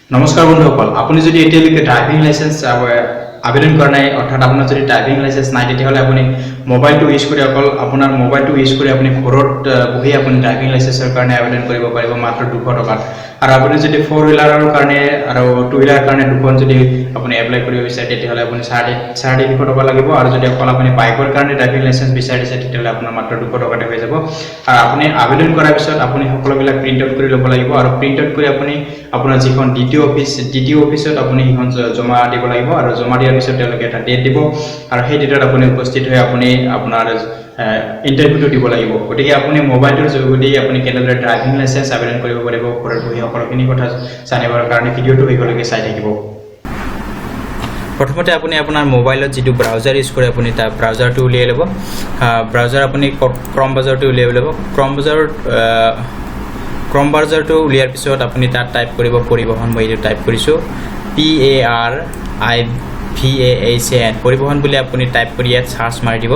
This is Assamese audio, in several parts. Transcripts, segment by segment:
নমস্কাৰ বন্ধুসকল আপুনি যদি এতিয়ালৈকে ড্ৰাইভিং লাইসেন্স আবেদন কৰা নাই অৰ্থাৎ আপোনাৰ যদি ড্ৰাইভিং লাইসেন্স নাই তেতিয়াহ'লে আপুনি মোবাইলটো ইউজ কৰি অকল আপোনাৰ মোবাইলটো ইউজ কৰি আপুনি ঘৰত বহি আপুনি ড্ৰাইভিং লাইসেন্সৰ কাৰণে আবেদন কৰিব পাৰিব মাত্ৰ 200 টকাত আৰু আপুনি যদি 4 হুইলাৰৰ কাৰণে আৰু 2 হুইলাৰৰ কাৰণে দুখন যদি আপুনি এপ্লাই কৰিব বিচাৰে তেতিয়াহ'লে আপুনি 350 টকা লাগিব আৰু যদি অকল আপুনি বাইকৰ কাৰণে ড্ৰাইভিং লাইসেন্স বিচাৰিছে তেতিয়াহ'লে আপোনাৰ মাত্ৰ 200 টকাতে হৈ যাব আৰু আপুনি আবেদন কৰাৰ পিছত আপুনি সকলোবিলাক প্ৰিন্ট আউট কৰি ল'ব লাগিব আৰু প্ৰিন্ট আউট কৰি আপুনি আপোনাৰ যিখন ডিটিও অফিসত আপুনি এখন জমা দিব লাগিব আৰু জমা দিয়াৰ পিছত তেওঁলোকে এটা ডেট দিব আৰু সেই ডেটত আপুনি উপস্থিত হৈ আপুনি আপোনাৰ ইন্টাৰভিউটো দিব লাগিব গতিকে আপুনি মোবাইলৰ যোগেদি আপুনি কেনেদৰে ড্ৰাইভিং লাইসেন্স আবেদন কৰিব পাৰিব ঘৰত বহি সকলোখিনি কথা জানিবৰ কাৰণে ভিডিঅ'টো শেষলৈকে চাই থাকিব প্ৰথমতে আপুনি আপোনাৰ মোবাইলত যেটো ব্ৰাউজাৰ ইউজ কৰে আপুনি তাৰ ব্ৰাউজাৰটো উলিয়াই ল'ব ব্ৰাউজাৰ আপুনি ক্ৰম ব্ৰাউজাৰটো উলিয়াই ল'ব ক্ৰম ব্ৰাউজাৰটো উলিয়াৰ পিছত আপুনি তাত টাইপ কৰিব পৰিবহন মই টাইপ কৰিছো PARIVAHN পৰিবহন বুলি আপুনি টাইপ কৰি ইয়াত সাৰ্চ মাৰি দিব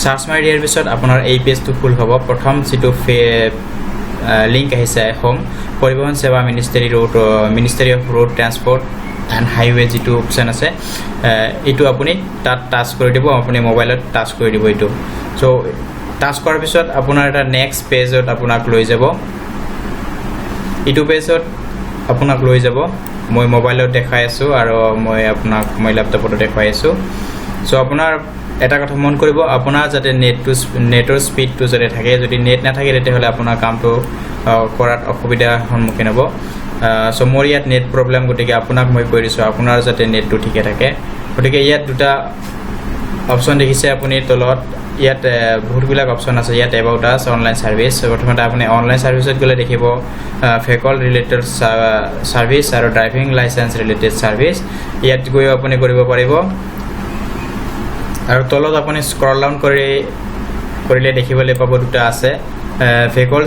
সাৰ্চ মাৰি দিয়াৰ পিছত আপোনাৰ এই পেজটো ফুল হ'ব প্ৰথম যেটো লিংক আহিছে হোম পৰিবহন সেৱা ministry of road transport and highway যেটো অপচন আছে এটো আপুনি তাত টাচ কৰি দিব আপুনি মোবাইলত টাচ কৰি দিব এটো সো টাচ কৰাৰ পিছত আপোনাৰ এটা নেক্সট পেজত আপোনাক লৈ যাব ইটো পেজত আপোনাক লৈ যাব মই মোবাইলত দেখাই আছো আৰু মই ল্যাপটপত দেখাই আছো সো আপোনাৰ এটা কথা মন কৰিব আপোনাৰ যাতে নেটৰ স্পীডটো যদি থাকে যদি নেট নাথাকে তেতিয়াহ'লে আপোনাৰ কামটো কৰাত অসুবিধাৰ সন্মুখীন হ'ব সো মোৰ ইয়াত নেট প্ৰবলেম গতিকে আপোনাক মই কৈ দিছো আপোনাৰ যাতে নেটটো ঠিকে থাকে গতিকে ইয়াত দুটা অপচন দেখিছে আপুনি তলত ইয়াত বহুতবিলাক অপচন আছে ইয়াত এবাউট আস অনলাইন সার্ভিস প্ৰথমতে আপুনি অনলাইন সাৰ্ভিসত গলে দেখিব ফেকল ৰিলেটেড সাৰ্ভিস আৰু ড্ৰাইভিং লাইসেন্স ৰিলেটেড সাৰ্ভিস ইয়াত গৈ আপুনি কৰিব পাৰিব আৰু তলত আপুনি স্ক্ৰল ডাউন কৰিলে দেখিবলৈ পাব দুটা আছে ফেকল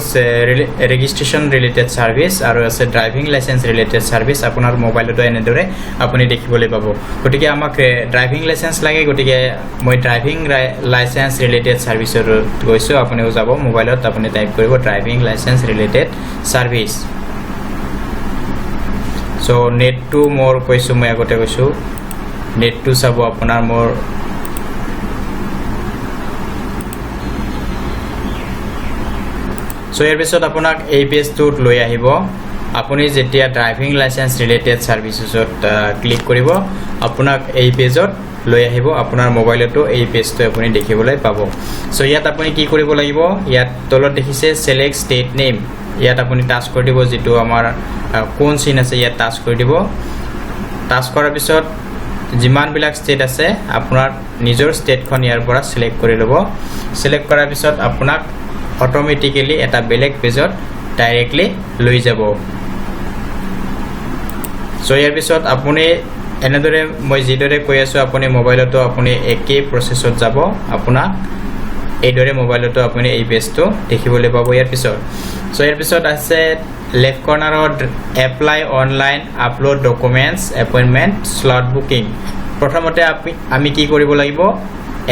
ৰেজিষ্ট্ৰেচন ৰিলেটেড সাৰ্ভিস আৰু আছে ড্ৰাইভিং লাইসেন্স ৰিলেটেড সাৰ্ভিস আপোনাৰ মোবাইলতো এনেদৰে আপুনি দেখিবলৈ পাব গতিকে আমাক ড্ৰাইভিং লাইসেন্স লাগে গতিকে মই ড্ৰাইভিং লাইসেন্স ৰিলেটেড সাৰ্ভিসৰ গৈছো আপুনিও যাব মোবাইলত আপুনি টাইপ কৰিব driving licence related service so নেটটো মোৰ কৈছো মই আগতে কৈছো নেটটো চাব আপোনাৰ মোৰ সো ইয়াৰ পিছত আপোনাক এই পেজটোত লৈ আহিব আপুনি যেতিয়া ড্ৰাইভিং লাইসেন্স ৰিলেটেড সাৰ্ভিসত ক্লিক কৰিব আপোনাক এই পেজত লৈ আহিব আপোনাৰ মোবাইলতো এই পেজটো আপুনি দেখিবলৈ পাব সো ইয়াত আপুনি কি কৰিব লাগিব ইয়াত তলত দেখিছে সিলেক্ট ষ্টেট নেম ইয়াত আপুনি টাচ কৰি দিব যেটো আমাৰ কোন সিন আছে ইয়াত টাচ কৰি দিব টাচ কৰাৰ পিছত যিমান বিলাক ষ্টেট আছে আপোনাৰ নিজৰ ষ্টেটখন ইয়াৰ পৰা সিলেক্ট কৰি ল'ব সিলেক্ট কৰাৰ পিছত আপোনাক অটোমেটিক্যালি এটা বেলেগ পেজত ডাইৰেক্টলি লৈ যাব সো ইয়াৰ পিছত আপুনি এনেদৰে মই যিদৰে কৈ আছো আপুনি মোবাইলতো আপুনি একেই প্ৰসেছত যাব আপোনাৰ এইদৰে মোবাইলতো আপুনি এই পেজটো দেখিবলৈ পাব ইয়াৰ পিছত সো ইয়াৰ পিছত আছে লেফট কৰ্নাৰত apply online upload documents appointment slot booking প্ৰথমতে আমি কি কৰিব লাগিব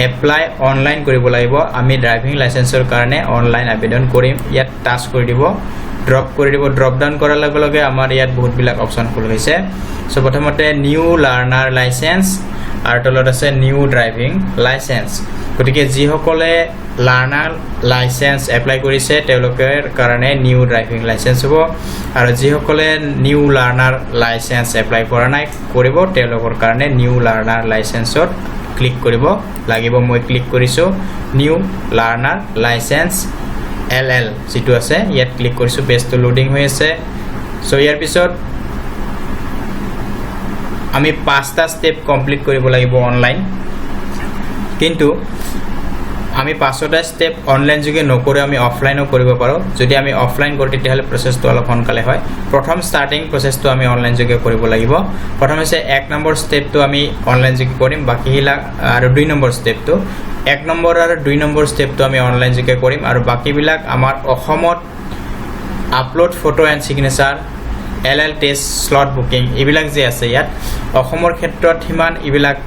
এপ্লাই অনলাইন কৰিব লাগিব আমি ড্ৰাইভিং লাইসেন্সৰ কাৰণে অনলাইন আবেদন কৰিম ইয়াত টাচ কৰি দিব ড্ৰপ কৰি দিব ড্ৰপ ডাউন কৰাৰ লগে লগে আমাৰ ইয়াত বহুত বিলাক অপচন খোল হৈছে সো প্ৰথমতে নিউ লাৰ্নাৰ লাইসেন্স আৰু তলত আছে নিউ ড্ৰাইভিং লাইসেন্স গতিকে যি সকলে লাৰ্নাৰ লাইসেন্স এপ্লাই কৰিছে তেওঁলোকৰ কাৰণে নিউ ড্ৰাইভিং লাইসেন্স হ'ব আৰু যি সকলে নিউ লাৰ্নাৰ লাইসেন্স এপ্লাই কৰা নাই কৰিব তেওঁলোকৰ কাৰণে নিউ লাৰ্নাৰ লাইসেন্সত ক্লিক কৰিব লাগিব মই ক্লিক কৰিছো নিউ লাৰ্নাৰ লাইসেন্স LL যেটো আছে ইয়াত ক্লিক কৰিছো পেজটো লোডিং হৈ আছে সো ইয়াৰ পিছত আমি 5টা স্টেপ কমপ্লিট কৰিব লাগিব অনলাইন কিন্তু আমি 5টা স্টেপ অনলাইন যোগে নকৰি আমি অফলাইনও কৰিব পাৰো যদি আমি অফলাইন কৰো তেতিয়াহলে প্ৰসেসটো অলপ সোনকালে হয় প্ৰথম স্টাৰ্টিং প্ৰসেসটো আমি অনলাইন যোগে কৰিব লাগিব প্ৰথম হৈছে 1 নম্বৰ স্টেপটো আমি অনলাইন যোগে কৰিম বাকিলা আৰু 2 নম্বৰ স্টেপটো 1 নম্বৰ আৰু 2 নম্বৰ স্টেপটো আমি অনলাইন যোগে কৰিম আৰু বাকিবিলাক আমাৰ অসমত upload photo and signature LL test slot booking এইবিলাক যে আছে ইয়াত অসমৰ ক্ষেত্ৰত হিমান এইবিলাক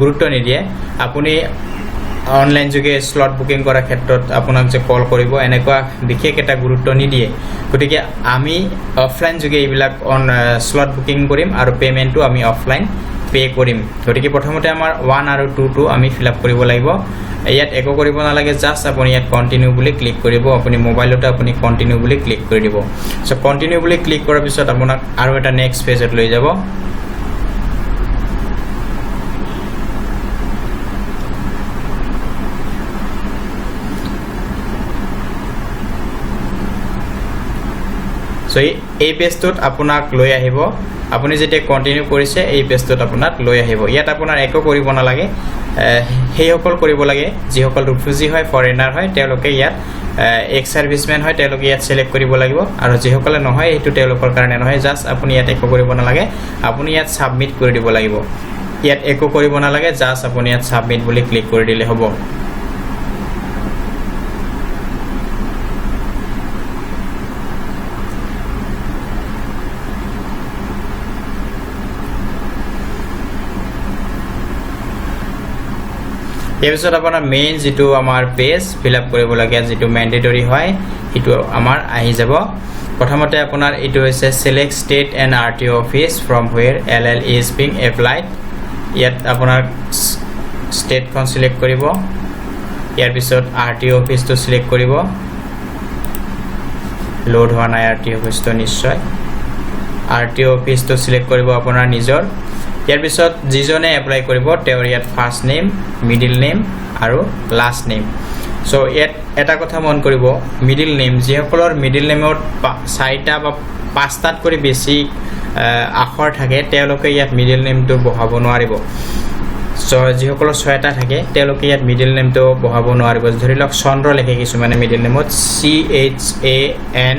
গুৰুত্ব নিদিয়ে আপুনি অনলাইন যোগে স্লট বুকিং কৰাৰ ক্ষেত্ৰত আপোনাক যে কল কৰিব এনেকুৱা বিশেষ এটা গুৰুত্ব নিদিয়ে গতিকে আমি অফলাইন যোগে এইবিলাক স্লট বুকিং কৰিম আৰু পেমেন্টটো আমি অফলাইন পে কৰিম গতিকে প্ৰথমতে আমাৰ 1 আৰু 2 টো আমি ফিল আপ কৰিব লাগিব ইয়াত একো কৰিব নালাগে জাস্ট আপুনি ইয়াত কন্টিনিউ বুলি ক্লিক কৰিব আপুনি মোবাইলতে আপুনি কন্টিনিউ বুলি ক্লিক কৰি দিব সো কন্টিনিউ বুলি ক্লিক কৰাৰ পিছত আপোনাক আৰু এটা নেক্সট পেজত লৈ যাব সো এই পেজটোত আপোনাক লৈ আহিব আপুনি যেতিয়া কন্টিনিউ কৰিছে এই পেজটোত আপোনাক লৈ আহিব ইয়াত আপোনাৰ একো কৰিব নালাগে হেইসকল কৰিব লাগে যিসকল ৰিফিউজি হয় ফৰেনাৰ হয় তেওঁলোকে ইয়াত এক্স সাৰ্ভিসম্যান হয় তেওঁলোকে ইয়াত সিলেক্ট কৰিব লাগিব আৰু যিসকলে নহয় এটো তেওঁলোকৰ কাৰণে নহয় জাস্ট আপুনি ইয়াত একো কৰিব নালাগে আপুনি ইয়াত সাবমিট কৰি দিব লাগিব ইয়াত একো কৰিব নালাগে জাস্ট আপুনি ইয়াত সাবমিট বুলি ক্লিক কৰি দিলে হ'ব এই পিছত আপোনাৰ মেইন যেটো আমাৰ পেজ ফিল আপ কৰিব লাগে যেটো ম্যান্ডেটৰি হয় এটো আমাৰ আহি যাব প্ৰথমতে আপোনাৰ এটো হৈছে select state and RTO office from where LL is being applied ইয়াত আপোনাৰ ষ্টেটখন সিলেক্ট কৰিব ইয়াৰ পিছত আৰটিও অফিসটো সিলেক্ট কৰিব লোড হোৱা নাই আৰটিও অফিসটো নিশ্চয় আৰটিও অফিসটো সিলেক্ট কৰিব আপোনাৰ নিজৰ ইয়াৰ পিছত যিজনে এপ্লাই কৰিব তেওঁৰ ইয়াত ফাৰ্স্ট নেম মিডল নেম আৰু লাষ্ট নেম সো ইয়াত এটা কথা মন কৰিব মিডল নেম যিসকলৰ মিডল নেমত 4টা বা 5টাত কৰি বেছি আখৰ থাকে তেওঁলোকে ইয়াত মিডল নেমটো বহাব নোৱাৰিব সো যিসকলৰ 6টা থাকে তেওঁলোকে ইয়াত মিডল নেমটো বহাব নোৱাৰিব ধৰি লওক চন্দ্ৰ লিখে কিছুমানে মিডল নেমত CHANDRA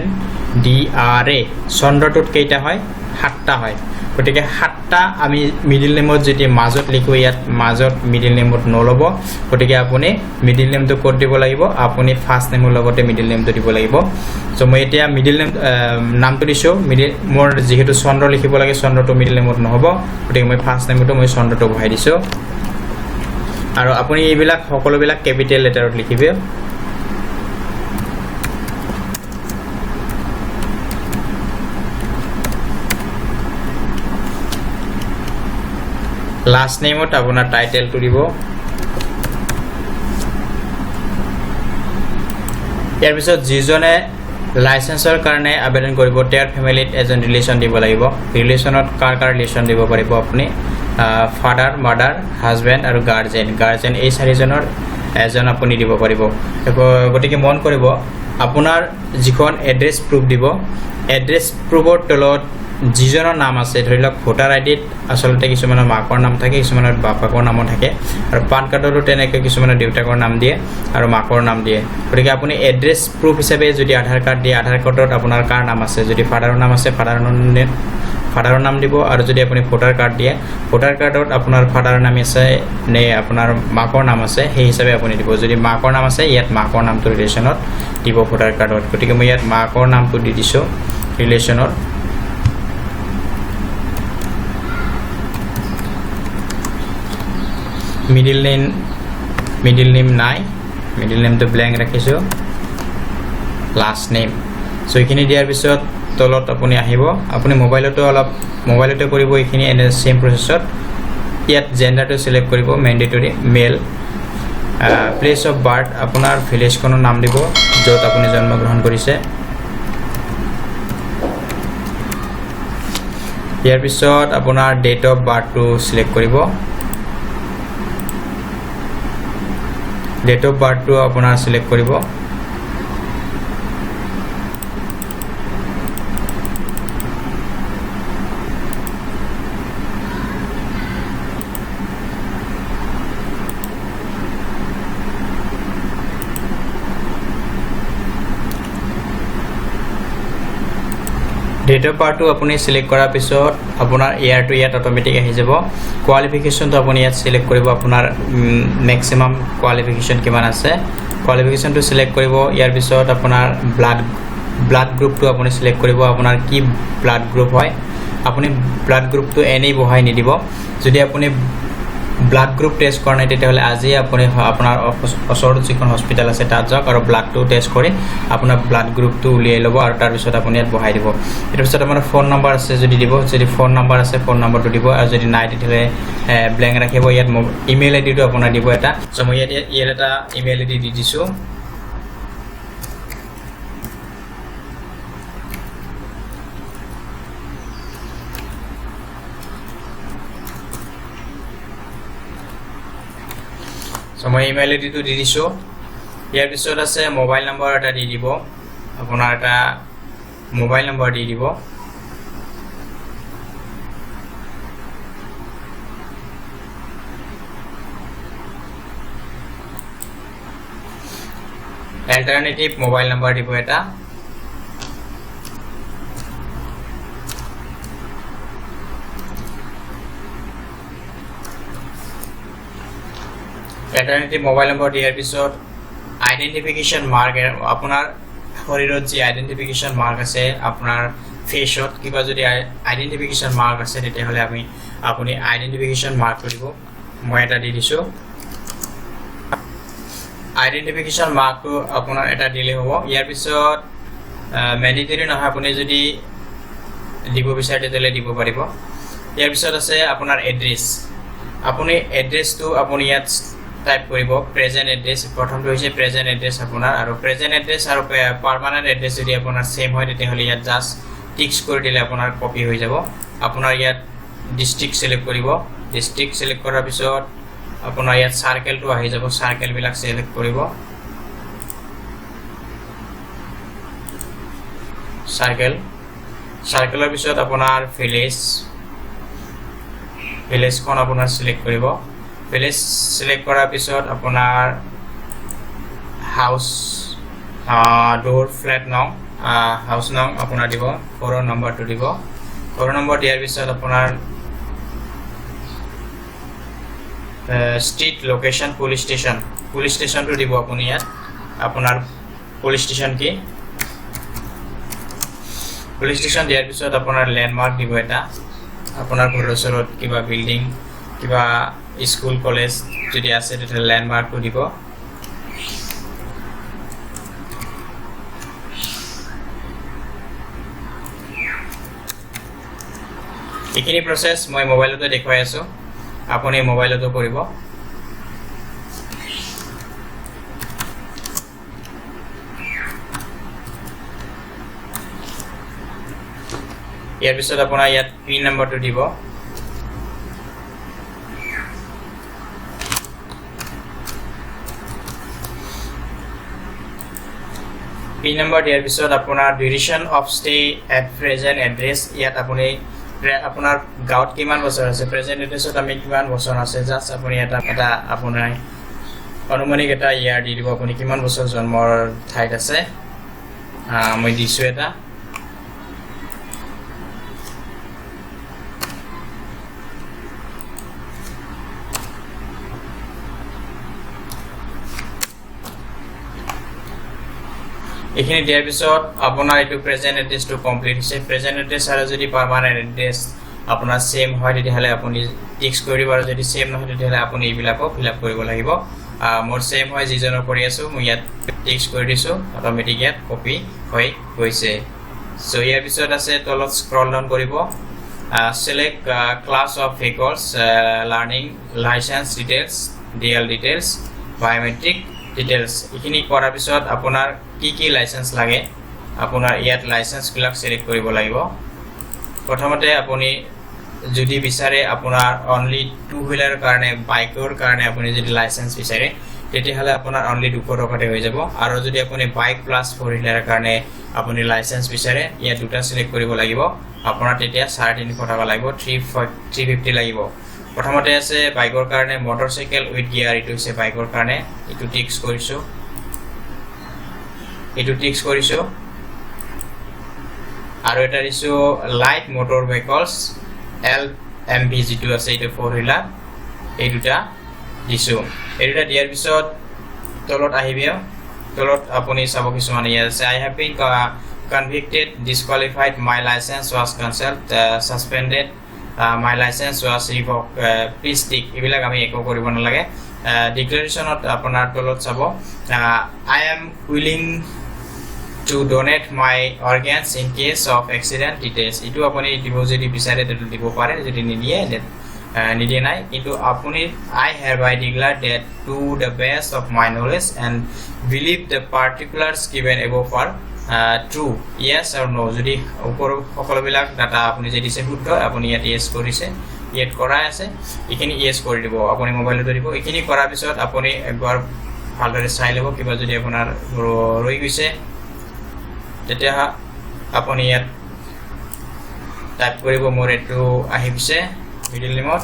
চন্দ্ৰটোত কেইটা হয় 7টা হয় গতিকে 7টা আমি মিডল নেমত যদি মাজত লিখো ইয়াত মাজত মিডল নেমত নলব গতিকে আপুনি মিডল নেমটো কোড দিব লাগিব আপুনি ফাৰ্স্ট নেমৰ লগতে মিডল নেমটো দিব লাগিব সো মই এতিয়া মিডল নেম নামটো দিছো মিডল মোৰ যেহেতু চন্দ্ৰ লিখিব লাগে চন্দ্ৰটো মিডল নেমত নহব গতিকে মই ফাৰ্স্ট নেমটো মই চন্দ্ৰটো বহাই দিছো আৰু আপুনি এইবিলাক সকলোবিলাক ক্যাপিটেল লেটাৰত লিখিবে লাষ্ট নেমত আপোনাৰ টাইটেলটো দিব ইয়াৰ পিছত যিজনে লাইসেন্সৰ কাৰণে আবেদন কৰিব তেওঁৰ ফ্যামিলিত এজন ৰিলেশন দিব লাগিব ৰিলেশনত কাৰ ৰিলেশন দিব পাৰিব আপুনি ফাদাৰ মাদাৰ হাজবেণ্ড আৰু গাৰ্জেন এই চাৰিজনৰ এজন আপুনি দিব পাৰিব গতিকে মন কৰিব আপোনাৰ যিখন এড্ৰেছ প্ৰুফ দিব এড্ৰেছ প্ৰুফৰ তলত যিজনৰ নাম আছে ধৰি লওক ভোটাৰ আইডিত আসলতে কিছুমানৰ মাকৰ নাম থাকে কিছুমানৰ বাপকৰ নাম থাকে আৰু পান কাৰ্ডৰো তেনেকৈ কিছুমানৰ দেউতাকৰ নাম দিয়ে আৰু মাকৰ নাম দিয়ে গতিকে আপুনি এড্ৰেছ প্ৰুফ হিচাপে যদি আধাৰ কাৰ্ড দিয়ে আধাৰ কাৰ্ডত আপোনাৰ কাৰ নাম আছে যদি ফাদাৰৰ নাম আছে ফাদাৰৰ নাম দিব আৰু যদি আপুনি ভোটাৰ কাৰ্ড দিয়ে ভোটাৰ কাৰ্ডত আপোনাৰ ফাদাৰৰ নাম আছে নে আপোনাৰ মাকৰ নাম আছে সেই হিচাপে আপুনি দিব যদি মাকৰ নাম আছে ইয়াত মাকৰ নামটো ৰিলেশনত দিব ভোটাৰ কাৰ্ডত গতিকে মই ইয়াত মাকৰ নামটো দি দিছো ৰিলেশনত middle name নাই middle name to blank ৰাখিছো last name সো এখিনি দিয়াৰ পিছত তলত আপুনি আহিব আপুনি মোবাইলতে কৰিব এখিনি এনে সেম প্ৰসেছত ইয়াত জেন্ডাৰটো সিলেক্ট কৰিব ম্যান্ডেটৰি মেল প্লেস অফ বাৰ্থ আপোনাৰ ভিলেজখনৰ নাম দিব য'ত আপুনি জন্ম গ্ৰহণ কৰিছে ইয়াৰ পিছত আপোনাৰ ডেট অফ বাৰ্থটো সিলেক্ট কৰিব ডেট অফ বাৰ্থটো আপোনাৰ সিলেক্ট কৰিব ডেট অফ বাৰ্থটো আপুনি সিলেক্ট কৰাৰ পিছত আপোনাৰ ইয়াৰ টু ইয়াত অটোমেটিক আহি যাব কোৱালিফিকেশনটো আপুনি ইয়াত সিলেক্ট কৰিব আপোনাৰ ম্যাক্সিমাম কোৱালিফিকেশন কিমান আছে কোৱালিফিকেশনটো সিলেক্ট কৰিব ইয়াৰ পিছত আপোনাৰ ব্লাড গ্ৰুপটো আপুনি সিলেক্ট কৰিব আপোনাৰ কি ব্লাড গ্ৰুপ হয় আপুনি ব্লাড গ্ৰুপটো এনেই বহাই নিদিব যদি আপুনি ব্লাড গ্ৰুপ টেষ্ট কৰা নাই তেতিয়াহ'লে আজি আপুনি আপোনাৰ ওচৰত যিখন হস্পিটেল আছে তাত যাওক আৰু ব্লাডটো টেষ্ট কৰি আপোনাৰ ব্লাড গ্ৰুপটো উলিয়াই ল'ব আৰু তাৰপিছত আপুনি ইয়াত বহাই দিব তাৰপিছত আপোনাৰ ফোন নম্বৰ আছে যদি দিব যদি ফোন নম্বৰ আছে ফোন নম্বৰটো দিব আৰু যদি নাই তেতিয়াহ'লে ব্লেংক ৰাখিব ইয়াত ইমেইল আইডিটো আপোনাৰ দিব এটা চ' মই ইয়াত এটা ইমেইল আইডি দি দিছোঁ চ' মই ইমেইল আইডিটো দি দিছোঁ ইয়াৰ পিছত আছে মোবাইল নম্বৰ এটা দি দিব আপোনাৰ এটা মোবাইল নম্বৰ দি দিব অল্টাৰনেটিভ মোবাইল নম্বৰ দিব এটা অল্টাৰনেটিভ মোবাইল নম্বৰ দিয়াৰ পিছত আইডেন্টিফিকেশ্যন মাৰ্ক আপোনাৰ শৰীৰত যি আইডেন্টিফিকেশ্যন মাৰ্ক আছে আপোনাৰ ফেচত কিবা যদি আইডেন্টিফিকেশ্যন মাৰ্ক আছে তেতিয়াহ'লে আপুনি আইডেন্টিফিকেশ্যন মাৰ্কটো দিব মই এটা দি দিছোঁ আইডেন্টিফিকেশ্যন মাৰ্কটো আপোনাৰ এটা দিলে হ'ব ইয়াৰ পিছত মেণ্ডেটৰী নহয় আপুনি যদি দিব বিচাৰে তেতিয়াহ'লে দিব পাৰিব ইয়াৰ পিছত আছে আপোনাৰ এড্ৰেছ আপুনি এড্ৰেছটো আপুনি ইয়াত টাইপ কৰিব প্ৰেজেন্ট এড্ৰেছ প্ৰথমটো হৈছে প্ৰেজেন্ট এড্ৰেছ আপোনাৰ আৰু প্ৰেজেন্ট এড্ৰেছ আৰু পাৰ্মানেণ্ট এড্ৰেছ যদি আপোনাৰ সেম হয় তেতিয়াহ'লে ইয়াত জাষ্ট টিক্স কৰি দিলে আপোনাৰ কপি হৈ যাব আপোনাৰ ইয়াত ডিষ্ট্ৰিক্ট সিলেক্ট কৰিব ডিষ্ট্ৰিক্ট সিলেক্ট কৰাৰ পিছত আপোনাৰ ইয়াত সাৰ্কেলটো আহি যাব সাৰ্কেলবিলাক সিলেক্ট কৰিব সাৰ্কেলৰ পিছত আপোনাৰ ভিলেজখন আপোনাৰ সিলেক্ট কৰিব ভিলেজ সিলেক্ট কৰাৰ পিছত আপোনাৰ হাউচ ডোৰ ফ্লেট নং হাউচ নং আপোনাৰ দিব 4 নম্বৰটো দিব 4 নম্বৰ দিয়াৰ পিছত আপোনাৰ street location police station to দিব আপুনি ইয়াত আপোনাৰ police station কি police station দিয়াৰ পিছত আপোনাৰ ল্যান্ডমাৰ্ক দিব এটা আপোনাৰ ঘৰৰ ওচৰত কিবা বিল্ডিং কিবা স্কুল কলেজ যদি আছে তেতিয়া ল্যান্ডমাৰ্কটো দিব এইখিনি প্ৰসেস মই মোবাইলতে দেখুৱাই আছো আপুনি মোবাইলতো কৰিব ইয়াৰ পিছত আপোনাৰ ইয়াত পিন নম্বৰটো দিব পিন নম্বৰ দিয়াৰ পিছত আপোনাৰ duration of stay at present address ইয়াত আপুনি আপোনাৰ গাঁৱত কিমান বছৰ আছে প্ৰেজেন্ট এড্ৰেছত আমি কিমান বছৰ আছে জাস্ট আপুনি এটা আপোনাৰ অনুমানিক এটা ইয়াৰ দি দিব আপুনি কিমান বছৰ জন্মৰ ঠাইত আছে মই দিছো এটা এইখিনি দিয়াৰ পিছত আপোনাৰ এইটো প্ৰেজেন্ট এড্ৰেছটো কমপ্লিট হৈছে প্ৰেজেন্ট এড্ৰেছ আৰু যদি পাৰ্মানেন্ট এড্ৰেছ আপোনাৰ সেম হয় তেতিয়াহ'লে আপুনি টিক্স কৰিব আৰু যদি সেম নহয় তেতিয়াহ'লে আপুনি এইবিলাকো ফিল আপ কৰিব লাগিব মোৰ সেম হয় যিজনৰ কৰি আছো মই ইয়াত টিক্স কৰি দিছো অটোমেটিক ইয়াত কপি হৈ গৈছে সো ইয়াৰ পিছত আছে তলত স্ক্ৰল ডাউন কৰিব select class of vehicles learning license details DL details biometric details এইখিনি কৰাৰ পিছত আপোনাৰ কি লাইসেন্স লাগে আপোনাৰ ইয়াত লাইসেন্স বিলাক সিলেক্ট কৰিব লাগিব প্ৰথমতে আপুনি যদি বিচাৰে আপোনাৰ অনলি টু হুইলাৰ কাৰণে বাইকৰ কাৰণে আপুনি যদি লাইসেন্স বিচাৰে তেতিয়াহ'লে আপোনাৰ অনলি 200 টকাতে হৈ যাব আৰু যদি আপুনি বাইক প্লাস 4 হুইলাৰ কাৰণে আপুনি লাইসেন্স বিচাৰে ইয়াত দুটা সিলেক্ট কৰিব লাগিব আপোনাৰ তেতিয়া 350 টকা লাগিব 350 লাগিব প্ৰথমতে আছে বাইকৰ কাৰণে মটৰসাইকেল উইথ গিয়াৰ ইটো হৈছে বাইকৰ কাৰণে ইটো টিক্স কৰিছো আৰু এটা দিছো লাইট মোটৰ ভেহিকলছ LMV যেটো আছে এটা 4 হুইলাৰ এই দুটা দিছো এই দুটা দিয়াৰ পিছত তলত আহিবে তলত আপুনি চাব কিছুমান ইয়াত আছে I have been convicted disqualified my license was cancelled suspended my license was revoke please tick এইবিলাক আমি একো কৰিব নালাগে ডিক্লাৰেশ্যনত আপোনাৰ তলত চাব I am willing to donate my organs in case of accident details ইটো আপুনি দিব যদি বিচাৰে তেটো দিব পাৰে যদি নিদিয়ে নাই কিন্তু আপুনি I hereby declare that to the best of my knowledge and believe the particulars given above are true yes or no যদি ওপৰ সকলোবিলাক ডাটা আপুনি যে দিছে শুদ্ধ আপুনি ইয়াত yes কৰিছে ইয়াত কৰা আছে এখিনি yes কৰি দিব আপুনি মোবাইলত দিব এখিনি কৰাৰ পিছত আপুনি একবাৰ ভালদৰে চাই ল'ব কিবা যদি আপোনাৰ ৰৈ গৈছে তেতিয়া আপুনি ইয়াত টাইপ কৰিব মোৰ এটো আহিছে মিডল নেমত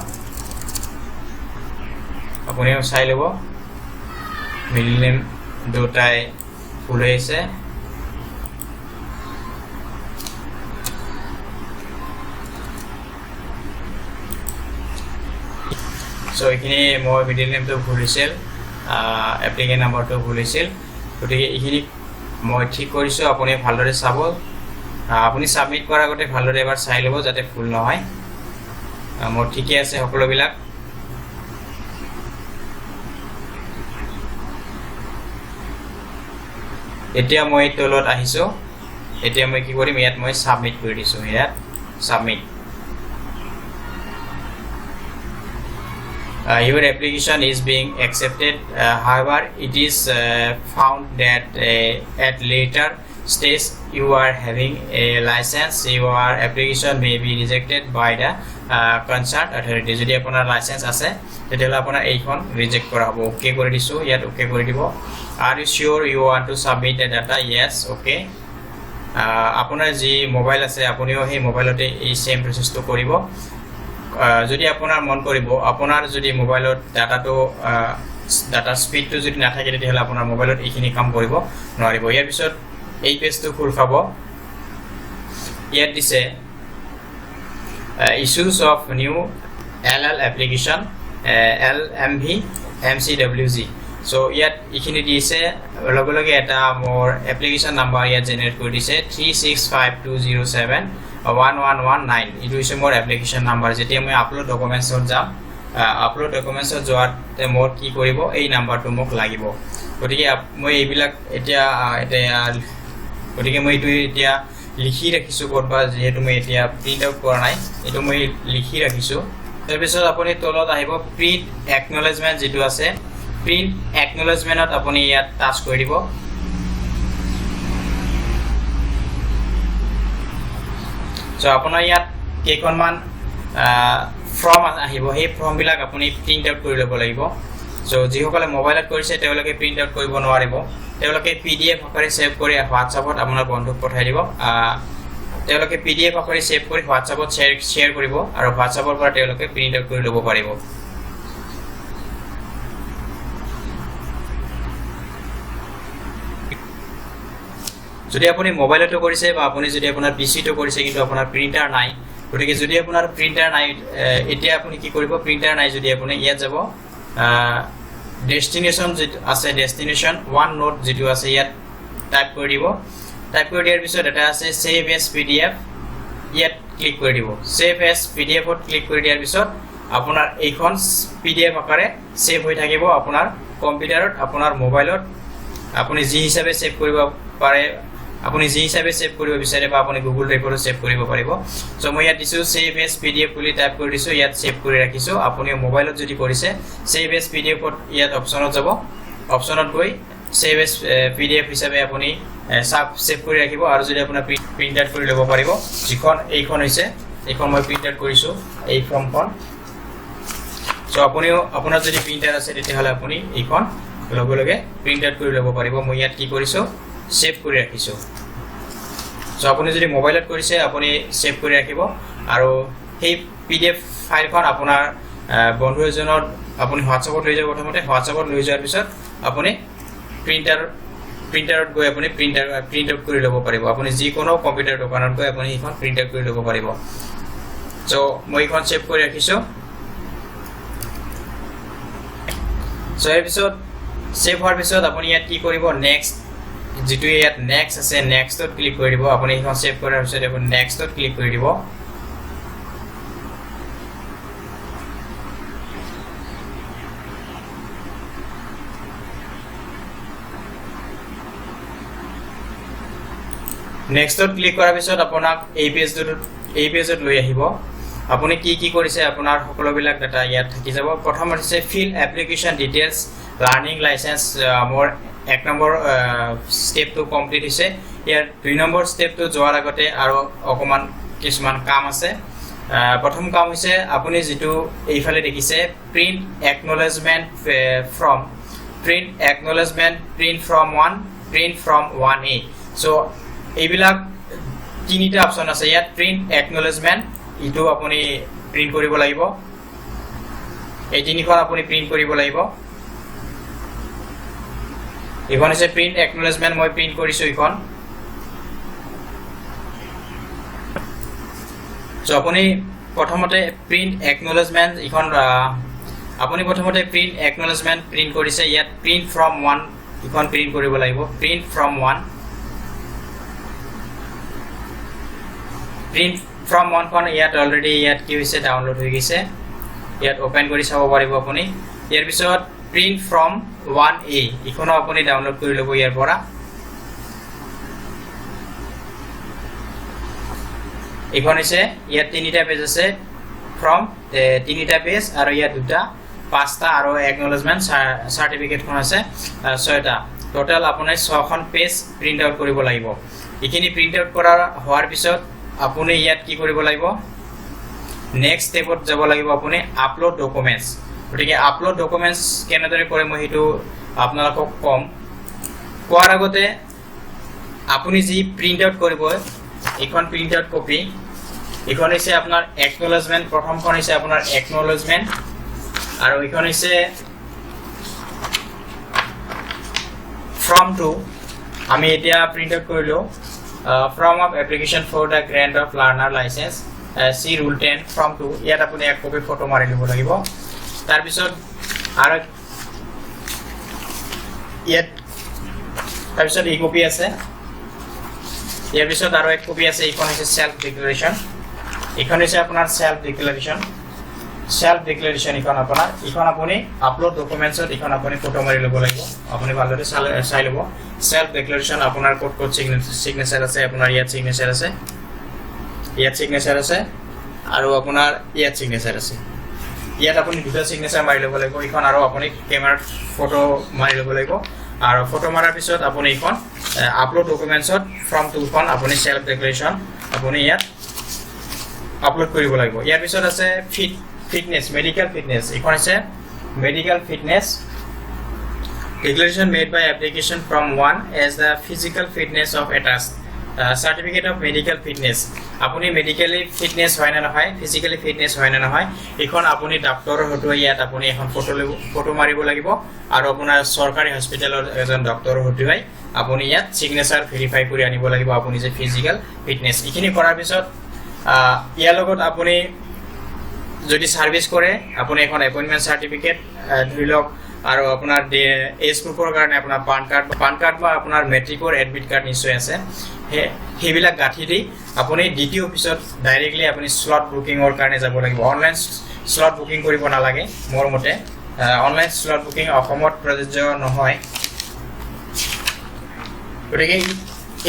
আপুনি চাই ল'ব মিডল নেম দুটাই ফুল হৈছে সো এখিনি মই মিডল নেমটো ভুল হৈছিল এপ্লিকেন্ট নাম্বাৰটো ভুল হৈছিল গতিকে এখিনি মই ঠিক কৰিছো আপুনি ভালদৰে চাব আপুনি সাবমিট কৰাৰ আগতে ভালদৰে এবাৰ চাই ল'ব যাতে ভুল নহয় মোৰ ঠিকে আছে সকলোবিলাক এতিয়া মই তলত আহিছো এতিয়া মই কি কৰিম ইয়াত মই সাবমিট কৰি দিছো ইয়াত submit your application is being accepted however it is found that at later stage you are having a license your application may be rejected by the concerned authority যদি আপোনাৰ লাইসেন্স আছে তেতিয়াহলে আপোনাৰ এইখন ৰিজেক্ট কৰা হ'ব ওকে কৰি দিছো ইয়াত ওকে কৰি দিব are you sure you want to submit the data yes okay আপোনাৰ যি মোবাইল আছে আপুনিও সেই মোবাইলতে এই সেম প্ৰসেসটো কৰিব যদি আপোনাৰ মন কৰিব আপোনাৰ যদি মোবাইলত ডাটা স্পীডটো যদি নাথাকে তেতিয়াহলে আপোনাৰ মোবাইলত এইখিনি কাম কৰিব নোৱাৰিব ইয়াৰ পিছত এই পেজটো খোল খাব ইয়াত দিছে issues of new LL application LMV MCWG so ইয়াত এইখিনি দিছে লগে লগে এটা মোৰ এপ্লিকেশন নাম্বাৰ ইয়াত জেনাৰেট কৰি দিছে 3652071 1119 ইটো হৈছে মোৰ এপ্লিকেশন নাম্বাৰ যেতিয়া মই আপলোড ডকুমেন্টছত যাম আপলোড ডকুমেন্টছত যোৱাতে মোৰ কি কৰিব এই নাম্বাৰটো মোক লাগিব গতিকে মই এইবিলাক এতিয়া গতিকে মই এইটো এতিয়া লিখি ৰাখিছো কৰবা যেহেতু মই এতিয়া প্ৰিন্ট আউট কৰা নাই এটো মই লিখি ৰাখিছো তাৰ পিছত আপুনি তলত আহিব প্ৰিন্ট একনলেজমেন্ট যেটো আছে প্ৰিন্ট একনলেজমেন্টত আপুনি ইয়াত টাচ কৰি দিব সো আপোনাৰ ইয়াত কেইখনমান ফৰ্ম আহিব সেই ফৰ্ম বিলাক আপুনি প্ৰিন্ট আউট কৰি ল'ব লাগিব সো যিসকলে মোবাইলত কৰিছে তেওঁলোকে প্ৰিন্ট আউট কৰিব নোৱাৰিব তেওঁলোকে পিডিএফ আকাৰে সেভ কৰি হোৱাটছআপত আপোনাৰ বন্ধুক পঠাই দিব তেওঁলোকে পিডিএফ আকাৰে সেভ কৰি হোৱাটছআপত শেয়াৰ কৰিব আৰু হোৱাটছআপৰ পৰা তেওঁলোকে প্ৰিন্ট আউট কৰি ল'ব পাৰিব যদি আপুনি মোবাইলতো কৰিছে বা আপুনি যদি আপোনাৰ পিসিটো কৰিছে কিন্তু আপোনাৰ প্ৰিন্টাৰ নাই গতিকে যদি আপোনাৰ প্ৰিন্টাৰ নাই এতিয়া আপুনি কি কৰিব প্ৰিন্টাৰ নাই যদি আপুনি ইয়াত যাব ডেস্টিনেশন আছে ডেস্টিনেশন ওয়ান নোট যেটো আছে ইয়াত টাইপ কৰি দিব টাইপ কৰি দিয়াৰ পিছত এটা আছে সেভ এজ পিডিএফ ইয়াত ক্লিক কৰি দিব সেভ এজ পিডিএফত ক্লিক কৰি দিয়াৰ পিছত আপোনাৰ এইখন পিডিএফ আকাৰে সেভ হৈ থাকিব আপোনাৰ কম্পিউটাৰত আপোনাৰ মোবাইলত আপুনি যি হিচাপে সেভ কৰিব পাৰে আপুনি যি হিচাপে সেভ কৰিব বিচাৰে বা আপুনি গুগল ড্ৰাইভত সেভ কৰিব পাৰিব সো মই ইয়াত দিছো সেভ এজ পিডিএফ বুলি টাইপ কৰি দিছো ইয়াত সেভ কৰি ৰাখিছো আপুনি মোবাইলত যদি কৰিছে সেভ এজ পিডিএফত ইয়াত অপচনত যাব অপচনত গৈ সেভ এজ পিডিএফ হিচাপে আপুনি সেভ কৰি ৰাখিব আৰু যদি আপোনাৰ প্ৰিন্ট আউট কৰি ল'ব পাৰিব যিখন এইখন হৈছে এইখন মই প্ৰিন্ট আউট কৰিছো এই ফৰ্মখন সো আপুনিও আপোনাৰ যদি প্ৰিন্টাৰ আছে তেতিয়াহলে আপুনি এইখন লগে লগে প্ৰিন্ট আউট কৰি ল'ব পাৰিব মই ইয়াত কি কৰিছো সেভ কৰি ৰাখিছো সো আপুনি যদি মোবাইলত কৰিছে আপুনি সেভ কৰি ৰাখিব আৰু এই পিডিএফ ফাইলখন আপোনাৰ বন্ধু এজনৰ আপুনি হোৱাটছআপত লৈ যাব প্ৰথমতে হোৱাটছআপত লৈ যোৱাৰ পিছত আপুনি প্ৰিন্টাৰত গৈ আপুনি প্ৰিন্ট আউট কৰি ল'ব পাৰিব আপুনি যিকোনো কম্পিউটাৰ দোকানত গৈ আপুনি এইখন প্ৰিন্ট আউট কৰি ল'ব পাৰিব সো মই এইখন সেভ কৰি ৰাখিছো সো এই পিছত সেভ হোৱাৰ পিছত আপুনি ইয়াত কি কৰিব নেক্সট যেটো ইয়াত নেক্সট আছে নেক্সটত ক্লিক কৰি দিব আপুনি এইখন সেভ কৰাৰ পিছত আপুনি নেক্সটত ক্লিক কৰি দিব নেক্সটত ক্লিক কৰাৰ পিছত আপোনাক এই পেজত লৈ আহিব আপুনি কি কৰিছে আপোনাৰ সকলোবিলাক ডাটা ইয়াত থাকি যাব প্ৰথম হৈছে fill application details learning licence মোৰ 1 নম্বৰ স্টেপটো কমপ্লিট হৈছে ইয়াৰ 2 নম্বৰ স্টেপটো যোৱাৰ আগতে আৰু অকমান কিছুমান কাম আছে প্ৰথম কাম হৈছে আপুনি যেটো এইফালে দেখিছে print acknowledgement from 1 print from 1a so এইবিলাক তিনিটা অপচন আছে ইয়াত প্ৰিন্ট একনলেজমেন্ট ইটো আপুনি প্ৰিন্ট কৰিব লাগিব এই তিনিখন আপুনি প্ৰিন্ট কৰিব লাগিব এখন আছে প্ৰিন্ট একনলেজমেন্ট মই প্ৰিন্ট কৰিছো এখন সো আপুনি প্ৰথমতে প্ৰিন্ট একনলেজমেন্ট এখন আপুনি প্ৰথমতে প্ৰিন্ট একনলেজমেন্ট প্ৰিন্ট কৰিছে ইয়াত প্ৰিন্ট from 1 এখন প্ৰিন্ট কৰিব লাগিব প্ৰিন্ট from 1 print from 1 খন ইয়াত অলৰেডি ইয়াত কি হৈছে ডাউনলোড হৈ গৈছে ইয়াত ওপেন কৰি চাব পাৰিব আপুনি ইয়াৰ পিছত print from 1a ইখনো আপুনি ডাউনলোড কৰি ল'ব ইয়াৰ পৰা ইখন হৈছে ইয়াত তিনিটা পেজ আছে from তিনিটা পেজ আৰু ইয়াত দুটা পাঁচটা আৰু একনলেজমেন্ট সাৰ্টিফিকেট খন আছে ছয়টা টোটাল আপুনি 6খন পেজ প্ৰিন্ট আউট কৰিব লাগিব ইখিনি প্ৰিন্ট আউট কৰাৰ হোৱাৰ পিছত আপুনি ইয়াত কি কৰিব লাগিব নেক্সট স্টেপত যাব লাগিব আপুনি আপলোড ডকুমেন্টস গতিকে আপলোড ডকুমেন্টস কেনেদৰে কৰে মই হেতু আপোনালোকক কম কোৱাৰ আগতে আপুনি যি প্ৰিন্ট আউট কৰিব এখন প্ৰিন্ট আউট কপি এখন হৈছে আপোনাৰ একনলেজমেন্ট প্ৰথমখন হৈছে আপোনাৰ একনলেজমেন্ট আৰু এখন হৈছে from to আমি এতিয়া প্ৰিন্ট আউট কৰিলো from of application for the grant of learner license see rule 10 from to ইয়াত আপুনি এক কপি ফটো মাৰি লব লাগিব তাৰ পিছত আৰু এই কপি আছে ইয়াৰ পিছত আৰু এক কপি আছে এইখন হৈছে সেলফ ডিক্লাৰেচন এইখন হৈছে আপোনাৰ সেলফ ডিক্লাৰেচন এইখন আপুনি আপলোড ডকুমেন্টছত এইখন আপুনি ফটো মাৰি লব লাগিব আপুনি ভালদৰে চাই লব সেলফ ডিক্লাৰেচন আপোনাৰ কোড সিগনেচাৰ আছে আপোনাৰ ইয়াত সিগনেচাৰ আছে আৰু আপোনাৰ ইয়াত সিগনেচাৰ আছে ইয়াত আপুনি দুটা সিগনেচাৰ মাৰি লব লাগিব এইখন আৰু আপুনি কেমেৰাত ফটো মাৰি লব লাগিব আৰু ফটো মাৰাৰ পিছত আপুনি এইখন আপলোড ডকুমেন্টছত ফ্ৰম টু খন আপুনি সেলফ ডিক্লাৰেচন আপুনি ইয়াত আপলোড কৰিব লাগিব ইয়াৰ পিছত আছে fitness medical fitness এখন আছে medical fitness declaration made by application from 1 as the physical fitness of attached certificate of medical fitness আপুনি medically fitness হয় না নহয় physically fitness হয় না নহয় এখন আপুনি ডক্টৰৰ হটো ইয়াত আপুনি এখন ফটো মাৰিব লাগিব আৰু আপোনাৰ সৰকাৰি হস্পিটেলৰ এজন ডক্টৰৰ হটো হয় আপুনি ইয়াত সিগনেচাৰ ভেৰিফাই কৰি আনিব লাগিব আপুনি যে ফিজিক্যাল ফিটনেস ইখিনি কৰাৰ পিছত ইয়াৰ লগত আপুনি যদি সাৰ্ভিস কৰে আপুনি এখন এপয়েন্টমেন্ট সাৰ্টিফিকেট ধৰি লওক আৰু আপোনাৰ এজ গ্ৰুপৰ কাৰণে আপোনাৰ পান কাৰ্ড বা আপোনাৰ মেট্ৰিকৰ এডমিট কাৰ্ড নিশ্চয় আছে হেবিলাক গাঠি দি আপুনি ডিটি অফিসত ডাইৰেক্টলি আপুনি স্লট বুকিংৰ কাৰণে যাব লাগিব অনলাইন স্লট বুকিং কৰিব নালাগে মোৰ মতে অনলাইন স্লট বুকিং অসমত প্ৰযোজ্য নহয় গতিকে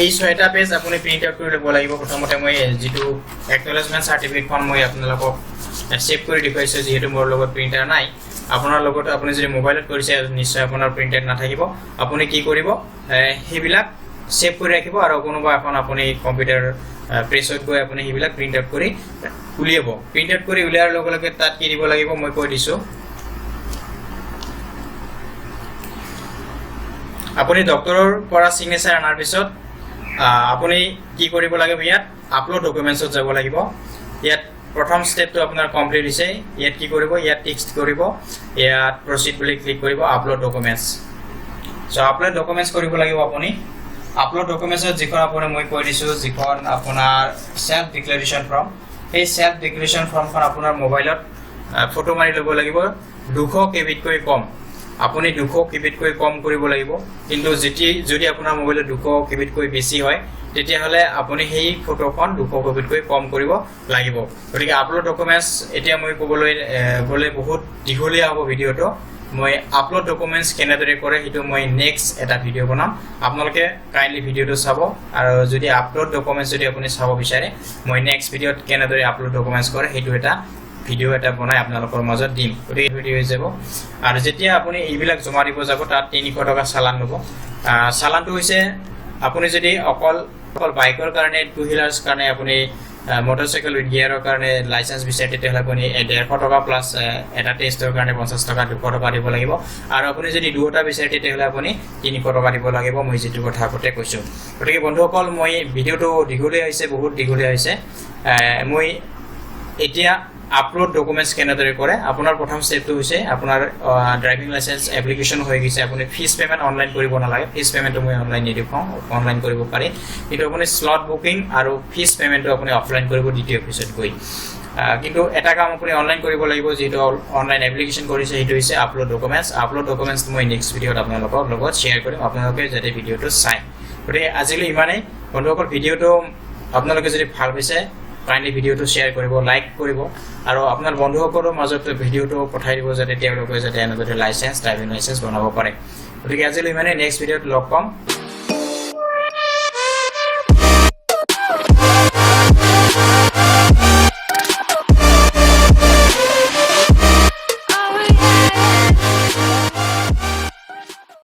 এই ছয়টা পেজ আপুনি প্ৰিন্ট আউট কৰি ল'ব লাগিব প্ৰথমতে মই যেটো একনলেজমেন্ট সাৰ্টিফিকেটখন মই আপোনালোকক সেভ কৰি দেখুৱাইছো যেহেতু মোৰ লগত প্ৰিন্টাৰ নাই আপোনাৰ লগত আপুনি যদি মোবাইলত কৰিছে নিশ্চয় আপোনাৰ প্ৰিন্টাৰ নাথাকিব আপুনি কি কৰিব হেবিলাক সেভ কৰি ৰাখিব আৰু কোনোবা এখন আপুনি কম্পিউটাৰ প্ৰেছত গৈ আপুনি হেবিলাক প্ৰিন্ট আউট কৰি উলিয়াব প্ৰিন্ট আউট কৰি উলিয়াৰ লগে লগে তাত কি দিব লাগিব মই কৈ দিছো আপুনি ডক্টৰৰ পৰা সিগনেচাৰ আনাৰ পিছত আপুনি কি কৰিব লাগিব ইয়াত আপলোড ডকুমেন্টছত যাব লাগিব ইয়াত প্ৰথম স্টেপটো আপোনাৰ কমপ্লিট হৈছে ইয়াত কি কৰিব ইয়াত টেক্সট কৰিব ইয়াত প্ৰসিড বুলি ক্লিক কৰিব upload documents so upload documents কৰিব লাগিব আপুনি আপলোড ডকুমেন্টছত যিখন আপুনি মই কৈ দিছো যিখন আপোনাৰ সেলফ ডিক্লাৰেচন ফৰ্ম এই সেলফ ডিক্লাৰেচন ফৰ্মখন আপোনাৰ মোবাইলত ফটো মাৰি ল'ব লাগিব 200 কেবিতকৈ কম আপুনি 200 কেবিতকৈ কম কৰিব লাগিব কিন্তু যদি আপোনাৰ মোবাইলত 200 কেবিতকৈ বেছি হয় তেতিয়াহলে আপুনি সেই ফটোখন 200 কেবিতকৈ কম কৰিব লাগিব গতিকে আপলোড ডকুমেন্টস এতিয়া মই ক'বলৈ গলে বহুত দীঘলীয়া হ'ব ভিডিওটো মই আপলোড ডকুমেন্টস কেনেদৰে কৰে সেইটো মই নেক্সট এটা ভিডিও বনাম আপোনালোকে কাইন্ডলি ভিডিওটো চাব আৰু যদি আপলোড ডকুমেন্টস যদি আপুনি চাব বিচাৰে মই নেক্সট ভিডিওত কেনেদৰে আপলোড ডকুমেন্টস কৰে সেইটো এটা ভিডিও এটা বনাই আপোনালোকৰ মাজত দিম গতিকে ভিডিও হৈ যাব আৰু যেতিয়া আপুনি এইবিলাক জমা দিব যাব তাত 300 টকা চালান ল'ব চালানটো হৈছে আপুনি যদি অকল বাইকৰ কাৰণে টু হুইলাৰ্ছ কাৰণে আপুনি motorcycle with gear কাৰণে লাইসেন্স বিচাৰে তেতিয়াহ'লে আপুনি 150 টকা প্লাস এটা টেষ্টৰ কাৰণে 50 টকা 200 টকা দিব লাগিব আৰু আপুনি যদি দুটা বিচাৰে তেতিয়াহ'লে আপুনি 300 টকা দিব লাগিব মই যেটো কথা আগতে কৈছো গতিকে বন্ধুসকল মই ভিডিওটো দীঘলীয়া হৈছে বহুত দীঘলীয়া হৈছে মই এতিয়া আপলোড ডকুমেন্টস কেনেদৰে কৰে আপোনাৰ প্ৰথম স্টেপটো হৈছে আপোনাৰ ড্ৰাইভিং লাইসেন্স এপ্লিকেশন হৈ গৈছে আপুনি ফিজ পেমেন্ট অনলাইন কৰিব নালাগে ফিজ পেমেন্টটো মই অনলাইন নিদিওঁ অনলাইন কৰিব পাৰি কিন্তু আপুনি স্লট বুকিং আৰু ফিজ পেমেন্টটো আপুনি অফলাইন কৰিব দ্বিতীয় অফিচত গৈ কিন্তু এটা কাম আপুনি অনলাইন কৰিব লাগিব যেটো অনলাইন এপ্লিকেশন কৰিছে সেইটো হৈছে আপলোড ডকুমেন্টস মই নেক্সট ভিডিওত আপোনালোকৰ লগত শেয়াৰ কৰিম আপোনালোকে যাতে ভিডিওটো চাই গতিকে আজিলৈ ইমানেই বন্ধুসকল ভিডিওটো আপোনালোকে যদি ভাল পাইছে কাইন্ডলি ভিডিওটো শেয়াৰ কৰিব লাইক কৰিব আৰু আপোনাৰ বন্ধুসকলৰ মাজত ভিডিওটো পঠাই দিব যাতে তেওঁলোকে যাতে এনেদৰে লাইসেন্স ড্ৰাইভিং লাইসেন্স বনাব পাৰে গতিকে আজিলৈ ইমানেই নেক্সট ভিডিওত লগ পাম